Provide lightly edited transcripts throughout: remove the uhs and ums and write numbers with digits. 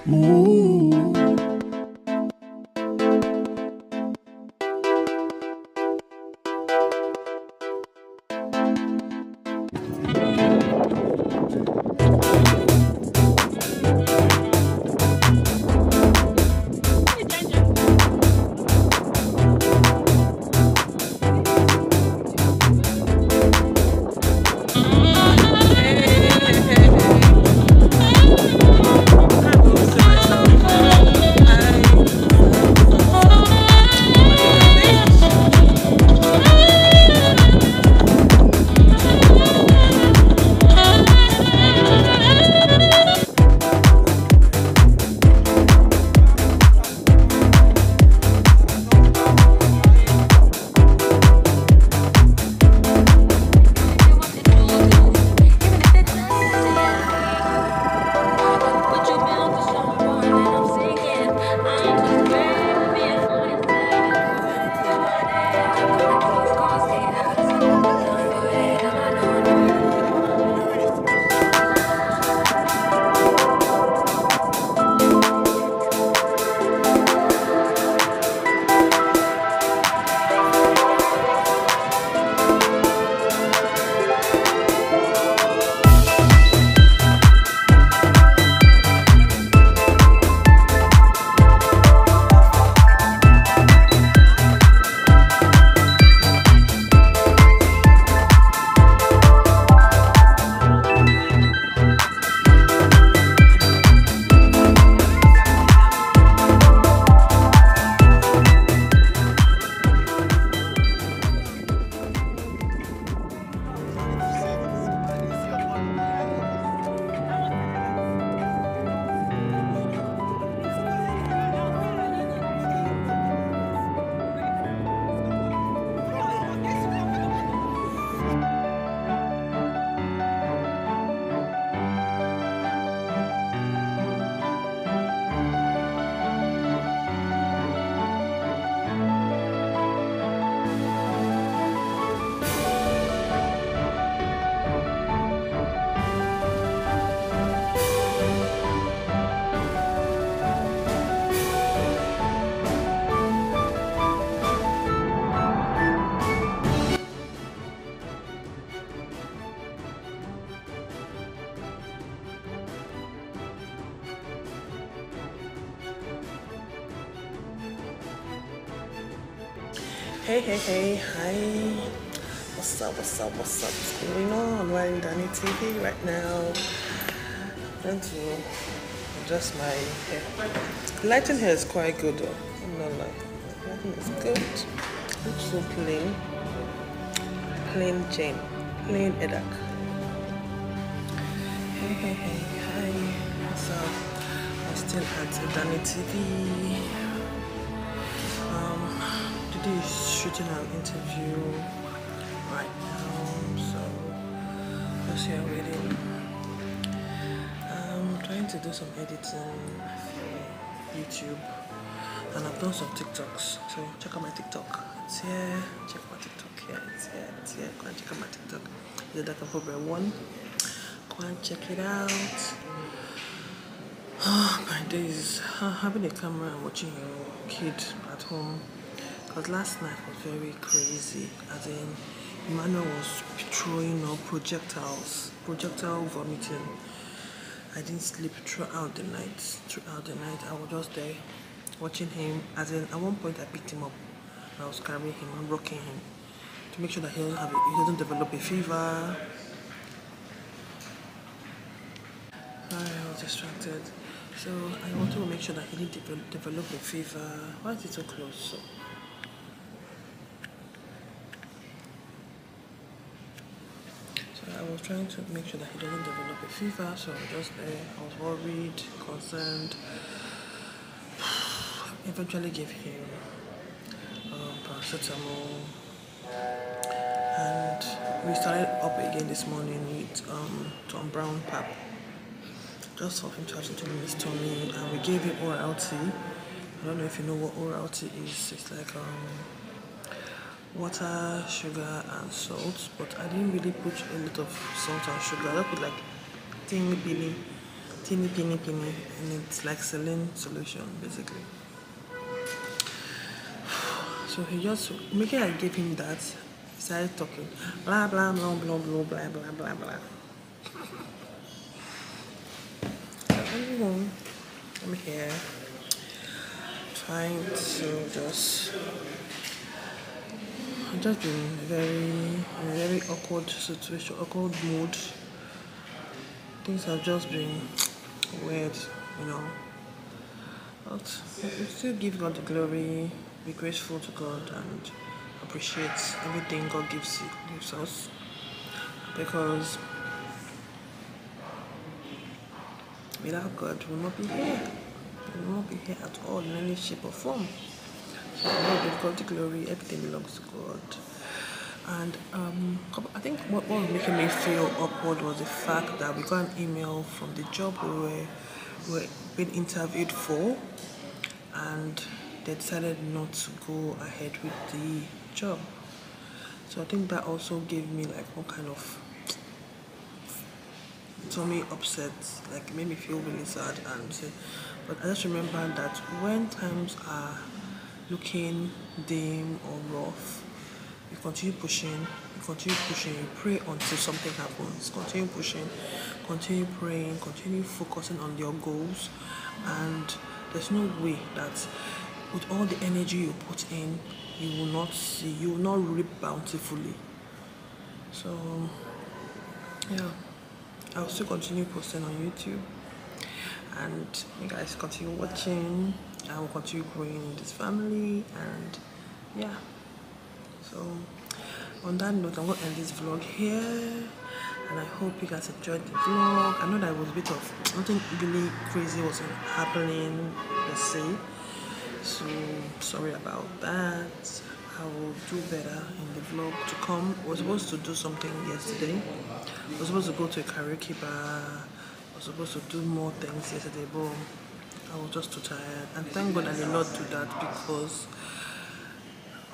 Ooh. Hey, hi. What's up? What's going on? We're in Danny TV right now. I'm trying to adjust my hair. The lighting here is quite good though. I'm not lying. The lighting is good. Looks so plain. Plain Jane. Plain edak. Hey, hi. What's up? I'm still at Danny TV. Today is shooting an interview right now, so just here waiting. I'm trying to do some editing for YouTube, and I've done some TikToks, so check out my TikTok. It's here. Check out my TikTok here. It's here. Go and check out my TikTok. edak.nkpubre 1. Go and check it out. My days, having a camera and watching your kid at home. Because last night was very crazy, as in Emmanuel was throwing up projectile vomiting. I didn't sleep throughout the night. I was just there watching him, as in at one point I picked him up. I was carrying him and rocking him to make sure that he doesn't develop a fever. Sorry, I was distracted. So I wanted to make sure that he didn't develop a fever. Why is it so close? I was trying to make sure that he doesn't develop a fever, so I was just there. I was worried, concerned. Eventually gave him paracetamol, and we started up again this morning with Tom Brown pap, just for him to have something in his tummy, and we gave him oral tea. I don't know if you know what oral tea is. It's like water, sugar and salt, but I didn't really put a lot of salt and sugar. I put like teeny teeny, and it's like saline solution basically. So he just, making I gave him that, he started talking, blah blah blah blah blah blah blah blah blah. Anyway, I'm here trying to I've just been in a very awkward situation, awkward mood. Things have just been weird, you know. But we still give God the glory, be grateful to God, and appreciate everything God gives us. Because without God, we will not be here. We will not be here at all in any shape or form. So Lord, give God the glory, everything belongs to God. And I think what was making me feel awkward was the fact that we got an email from the job we were being interviewed for, and they decided not to go ahead with the job. So I think that also gave me like one kind of tummy upset, like it made me feel really sad. But I just remember that when times are looking dim or rough, you continue pushing, you pray until something happens. Continue pushing, continue praying, continue focusing on your goals, and there's no way that with all the energy you put in, you will not reap bountifully. So yeah, I'll still continue posting on YouTube, and you guys continue watching. I will continue growing in this family, and yeah. So on that note, I'm going to end this vlog here, and I hope you guys enjoyed the vlog. I know that it was a bit of nothing really crazy was happening, let's say, so sorry about that. I will do better in the vlog to come. I was supposed to do something yesterday. I was supposed to go to a karaoke bar. I was supposed to do more things yesterday, but I was just too tired. And thank God I did not do that because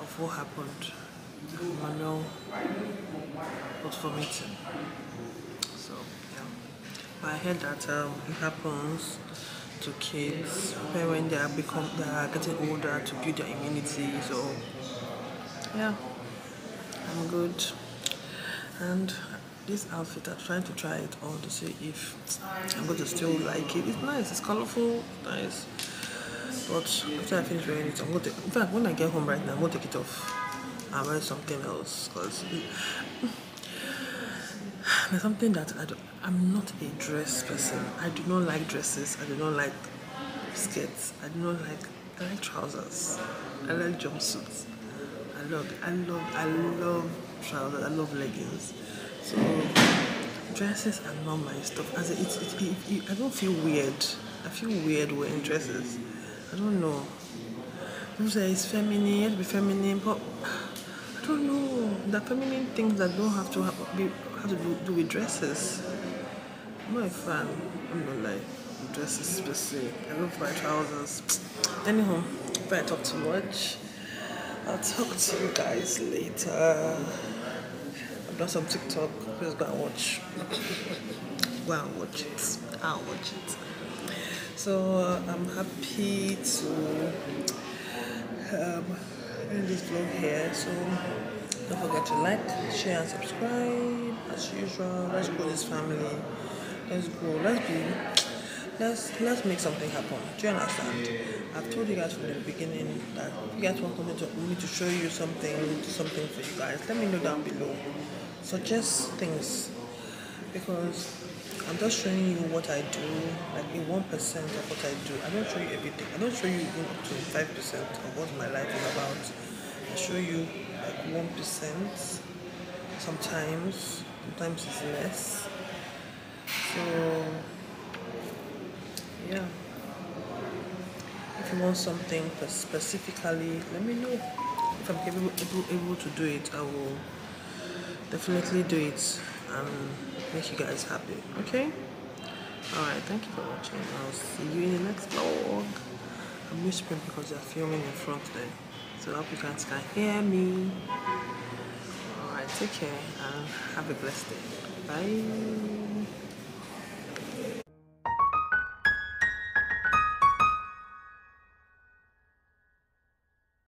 of what happened. Manuel was vomiting. So yeah, but I heard that it happens to kids when they are getting older to build their immunity. So yeah, I'm good. And this outfit, I'm trying to try it on to see if I'm going to still like it. It's nice, it's colorful, nice. But after I finish wearing it, I'm going to, in fact, when I get home right now, I'm going to take it off and wear something else. Because there's something that I'm not a dress person. I do not like dresses. I do not like skirts. I like trousers. I like jumpsuits. I love trousers. I love leggings. So dresses are not my stuff. I don't feel weird. I feel weird wearing dresses. I don't know. People say it's feminine, you have to be feminine, but I don't know. The feminine things that don't have to do with dresses. I'm not a fan. I'm not like dresses per se. I love my trousers. Anyhow, if I talk too much, I'll talk to you guys later. I've done some TikTok. Please go and watch. Go and watch it. I'll watch it. So I'm happy to end this vlog here. So don't forget to like, share, and subscribe as usual. Let's grow this family. Let's grow. Let's make something happen. Do you understand? I've told you guys from the beginning that if you guys want me to show you something, do something for you guys, let me know down below. Suggest things, because I'm just showing you what I do, like a 1% of what I do. I don't show you everything. I don't show you even up to 5% of what my life is about. I show you like 1%. Sometimes it's less. So yeah, if you want something specifically, let me know. If I'm able to do it, I will definitely do it and make you guys happy. Okay? Alright, thank you for watching. I'll see you in the next vlog. I'm whispering because they're filming in front there, so I hope you guys can hear me. Alright, take care and have a blessed day. Bye.